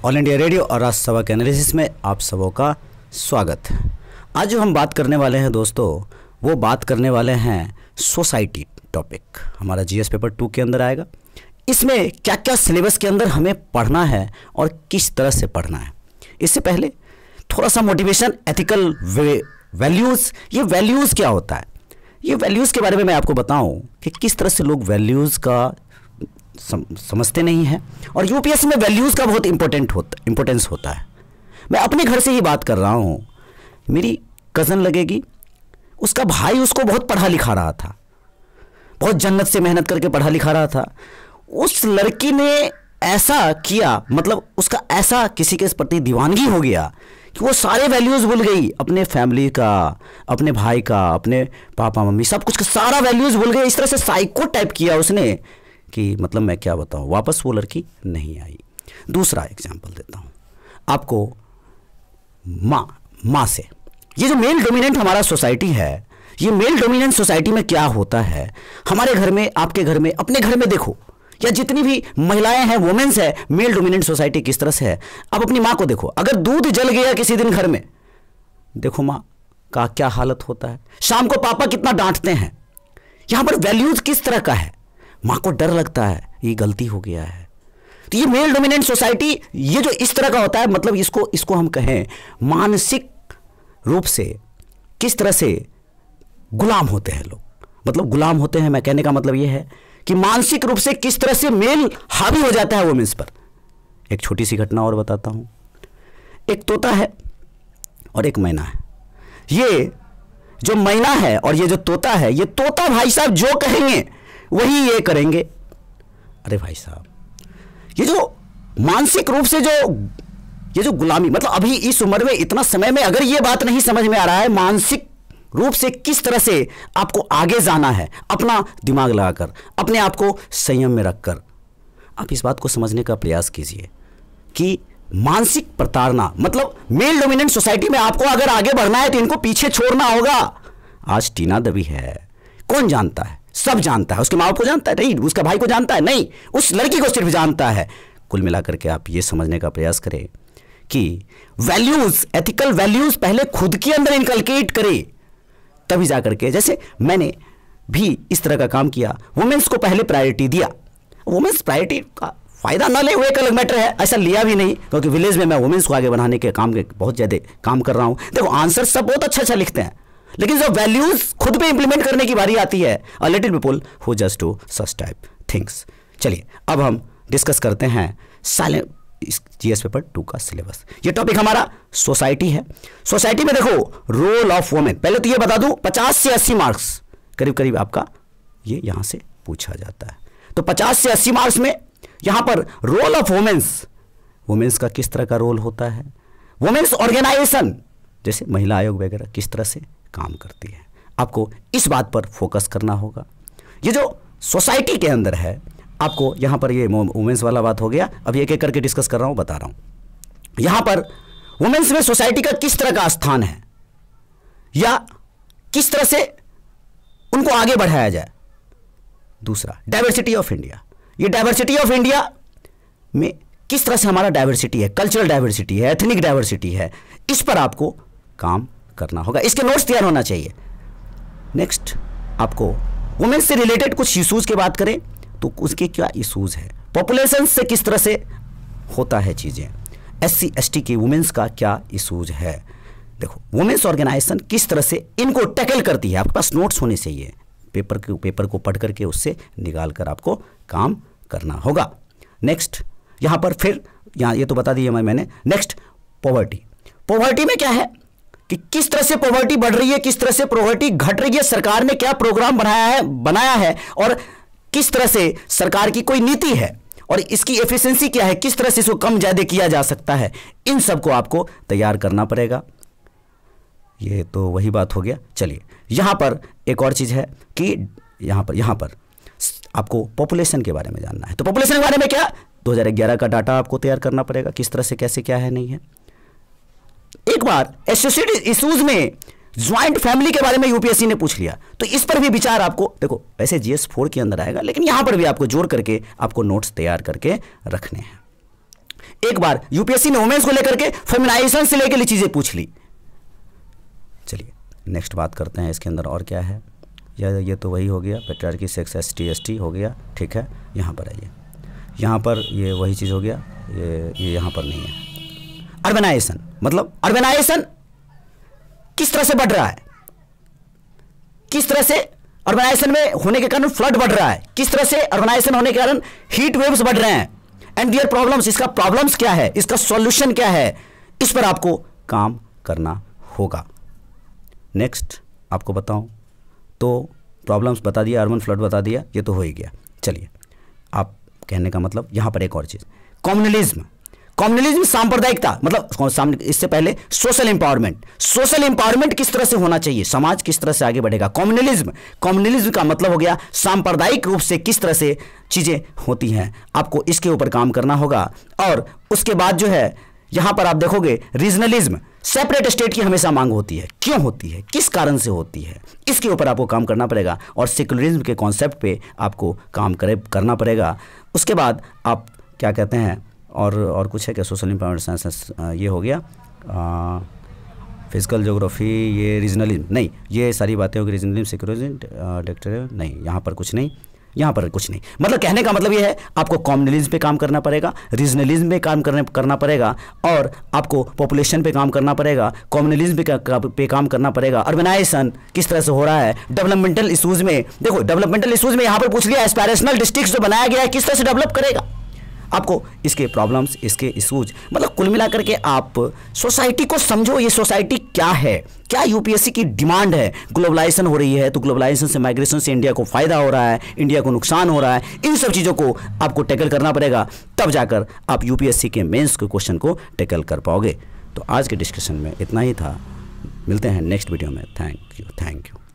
All India radio और राजसभा के analysis में आप सबों का स्वागत है। आज जो हम बात करने वाले हैं दोस्तों, वो बात करने वाले हैं सोसाइटी टॉपिक। हमारा जीएस पेपर 2 के अंदर आएगा। इसमें क्या क्या सिलेबस के अंदर हमें पढ़ना है और किस तरह से पढ़ना है। इससे पहले थोड़ा सा मोटिवेशन, एथिकल वैल्यूज़, ये वैल्यूज़ क्या होता है, ये वैल्यूज़ के बारे में मैं आपको बताऊं कि किस तरह से लोग वैल्यूज़ का समझते नहीं हैं और यूपीएससी में वैल्यूज़ का बहुत इंपॉर्टेंस होता है। मैं अपने घर से ही बात कर रहा हूँ। मेरी कज़न लगेगी, उसका भाई उसको बहुत पढ़ा लिखा रहा था, बहुत जन्नत से मेहनत करके पढ़ा लिखा रहा था। उस लड़की ने ऐसा किया, मतलब उसका ऐसा किसी के प्रति दीवानगी हो गया कि वो सारे वैल्यूज़ भूल गई, अपने फैमिली का, अपने भाई का, अपने पापा मम्मी, सब कुछ का सारा वैल्यूज़ भूल गए। इस तरह से साइको टाइप किया उसने कि मतलब मैं क्या बताऊँ, वापस वो लड़की नहीं आई। दूसरा एग्जाम्पल देता हूँ आपको, माँ से। ये जो मेल डोमिनेंट हमारा सोसाइटी है, ये मेल डोमिनेंट सोसाइटी में क्या होता है, हमारे घर में, आपके घर में, अपने घर में देखो, या जितनी भी महिलाएं हैं, वुमेन्स है, मेल डोमिनेंट सोसाइटी किस तरह से है। अब अपनी माँ को देखो, अगर दूध जल गया किसी दिन घर में, देखो माँ का क्या हालत होता है। शाम को पापा कितना डांटते हैं। यहां पर वैल्यूज किस तरह का है, माँ को डर लगता है ये गलती हो गया है। तो ये मेल डोमिनेंट सोसाइटी, ये जो इस तरह का होता है, मतलब इसको हम कहें मानसिक रूप से किस तरह से गुलाम होते हैं लोग, मतलब गुलाम होते हैं। मैं कहने का मतलब ये है कि मानसिक रूप से किस तरह से मेल हावी हो जाता है वुमेन्स पर। एक छोटी सी घटना और बताता हूं। एक तोता है और एक मैना है। ये जो मैना है और ये जो तोता है, ये तोता भाई साहब जो कहेंगे वही ये करेंगे। अरे भाई साहब, ये जो मानसिक रूप से ये जो गुलामी, मतलब अभी इस उम्र में, इतना समय में अगर ये बात नहीं समझ में आ रहा है मानसिक रूप से किस तरह से आपको आगे जाना है, अपना दिमाग लगाकर, अपने आप को संयम में रखकर, आप इस बात को समझने का प्रयास कीजिए कि मानसिक प्रताड़ना, मतलब मेल डोमिनेंट सोसाइटी में आपको अगर आगे बढ़ना है तो इनको पीछे छोड़ना होगा। आज टीना दबी है, कौन जानता है? सब जानता है। उसके माँ बाप को जानता है नहीं, उसका भाई को जानता है नहीं, उस लड़की को सिर्फ जानता है। कुल मिलाकर के आप ये समझने का प्रयास करें कि वैल्यूज, एथिकल वैल्यूज पहले खुद के अंदर इनकलकेट करें, तभी जाकर के, जैसे मैंने भी इस तरह का काम किया, वुमेन्स को पहले प्रायोरिटी दिया। वुमेन्स प्रायोरिटी का फायदा ना ले वो एक अलग मैटर है, ऐसा लिया भी नहीं, क्योंकि विलेज में मैं वुमेन्स को आगे बढ़ाने के काम के बहुत ज़्यादा काम कर रहा हूँ। देखो आंसर सब बहुत अच्छा लिखते हैं, लेकिन जब वैल्यूज खुद पे इंप्लीमेंट करने की बारी आती है, a little people who just do such type things. चलिए अब हम डिस्कस करते हैं साइलेंट जीएस पेपर 2 का सिलेबस। ये टॉपिक हमारा सोसाइटी है। सोसाइटी में देखो रोल ऑफ वुमेन, पहले तो ये बता दूं 50 से 80 मार्क्स करीब करीब आपका ये यहां से पूछा जाता है। तो 50 से 80 मार्क्स में यहां पर रोल ऑफ वुमेन्स का किस तरह का रोल होता है, वुमेन्स ऑर्गेनाइजेशन जैसे महिला आयोग वगैरह किस तरह से काम करती है, आपको इस बात पर फोकस करना होगा। ये जो सोसाइटी के अंदर है, आपको यहां पर ये वुमेन्स वाला बात हो गया, अब एक एक करके डिस्कस कर रहा हूं, बता रहा हूं यहां पर वुमेन्स में सोसाइटी का किस तरह का स्थान है या किस तरह से उनको आगे बढ़ाया जाए। दूसरा डाइवर्सिटी ऑफ इंडिया, ये डाइवर्सिटी ऑफ इंडिया में किस तरह से हमारा डाइवर्सिटी है, कल्चरल डाइवर्सिटी है, एथनिक डाइवर्सिटी है, इस पर आपको काम करना होगा। इसके नोट्स तैयार होना चाहिए। नेक्स्ट आपको वुमेन्स से रिलेटेड कुछ इशूज की बात करें तो उसके क्या इशूज है, पॉपुलेशन से किस तरह से होता है चीज़ें, SC ST की वुमेन्स का क्या इशूज है। देखो वुमेन्स ऑर्गेनाइजेशन किस तरह से इनको टैकल करती है, आपके पास नोट्स होने चाहिए, पेपर को पढ़ करके उससे निकाल कर आपको काम करना होगा। नेक्स्ट यहाँ पर फिर यहाँ ये तो बता दिया मैंने। नेक्स्ट पॉवर्टी में क्या है कि किस तरह से पॉवर्टी बढ़ रही है, किस तरह से पॉवर्टी घट रही है, सरकार ने क्या प्रोग्राम बनाया है और किस तरह से सरकार की कोई नीति है और इसकी एफिशिएंसी क्या है, किस तरह से इसको कम ज़्यादा किया जा सकता है, इन सब को आपको तैयार करना पड़ेगा। ये तो वही बात हो गया। चलिए यहाँ पर एक और चीज़ है कि यहाँ पर आपको पॉपुलेशन के बारे में जानना है। तो पॉपुलेशन के बारे में क्या, 2011 का डाटा आपको तैयार करना पड़ेगा, किस तरह से कैसे क्या है नहीं है। एक बार एसोसिएटेड इश्यूज में ज्वाइंट फैमिली के बारे में यूपीएससी ने पूछ लिया, तो इस पर भी विचार आपको, देखो वैसे GS4 के अंदर आएगा, लेकिन यहां पर भी आपको जोड़ करके आपको नोट्स तैयार करके रखने हैं। एक बार यूपीएससी ने वुमेन्स को लेकर के फेमिनाइजेशन से लेकर चीजें पूछ ली। चलिए नेक्स्ट बात करते हैं इसके अंदर और क्या है। ये तो वही हो गया, पैट्रियार्की, सेक्स, ST हो गया, ठीक है। यहाँ पर आइए, यहाँ पर ये वही चीज़ हो गया, ये यहाँ पर नहीं है। अर्बनाइजेशन मतलब अर्बनाइजेशन किस तरह से बढ़ रहा है, किस तरह से अर्बनाइजेशन में होने के कारण फ्लड बढ़ रहा है, किस तरह से अर्बनाइजेशन होने के कारण हीट वेव्स बढ़ रहे हैं, एंड देयर प्रॉब्लम्स, इसका प्रॉब्लम्स क्या है, इसका सॉल्यूशन क्या है, इस पर आपको काम करना होगा। नेक्स्ट आपको बताऊं तो प्रॉब्लम्स बता दिया, अर्बन फ्लड बता दिया, ये तो हो ही गया। चलिए आप कहने का मतलब यहाँ पर एक और चीज़, कम्युनलिज्म। कम्युनलिज्म सांप्रदायिकता मतलब इससे पहले सोशल इंपावरमेंट। सोशल इंपावरमेंट किस तरह से होना चाहिए, समाज किस तरह से आगे बढ़ेगा। कम्युनलिज्म, कम्युनलिज्म का मतलब हो गया सांप्रदायिक रूप से किस तरह से चीज़ें होती हैं, आपको इसके ऊपर काम करना होगा। और उसके बाद जो है यहाँ पर आप देखोगे रीजनलिज्म, सेपरेट स्टेट की हमेशा मांग होती है, क्यों होती है, किस कारण से होती है, इसके ऊपर आपको काम करना पड़ेगा। और सेकुलरिज्म के कॉन्सेप्ट पे आपको काम करना पड़ेगा। उसके बाद आप क्या कहते हैं, और कुछ है क्या, सोशल एम्पावरमेंट साइंस, ये हो गया, फिजिकल ज्योग्राफी, ये रीजनलिज्म नहीं, ये सारी बातें होगी। रीजनलिज्म, सेकुलरिज्म, डेक्टर नहीं, यहाँ पर कुछ नहीं, यहाँ पर कुछ नहीं। मतलब कहने का मतलब ये है आपको कम्युनलिज्म पे काम करना पड़ेगा, रीजनलिज्म पे काम करना पड़ेगा, और आपको पॉपुलेशन पे काम करना पड़ेगा, कम्युनलिज्म पे काम करना पड़ेगा। अर्बनाइजेशन किस तरह से हो रहा है, डेवलपमेंटल इशूज़ में देखो, डेवलपमेंटल इशूज़ में यहाँ पर पूछ लिया, एस्पायरेशनल डिस्ट्रिक्ट जो बनाया गया है किस तरह से डेवलप करेगा, आपको इसके प्रॉब्लम्स, इसके इशूज, मतलब कुल मिलाकर के आप सोसाइटी को समझो, ये सोसाइटी क्या है, क्या यूपीएससी की डिमांड है। ग्लोबलाइजेशन हो रही है तो ग्लोबलाइजेशन से, माइग्रेशन से इंडिया को फ़ायदा हो रहा है, इंडिया को नुकसान हो रहा है, इन सब चीज़ों को आपको टैकल करना पड़ेगा, तब जाकर आप यूपीएससी के मेंस के क्वेश्चन को टैकल कर पाओगे। तो आज के डिस्कशन में इतना ही था, मिलते हैं नेक्स्ट वीडियो में। Thank you.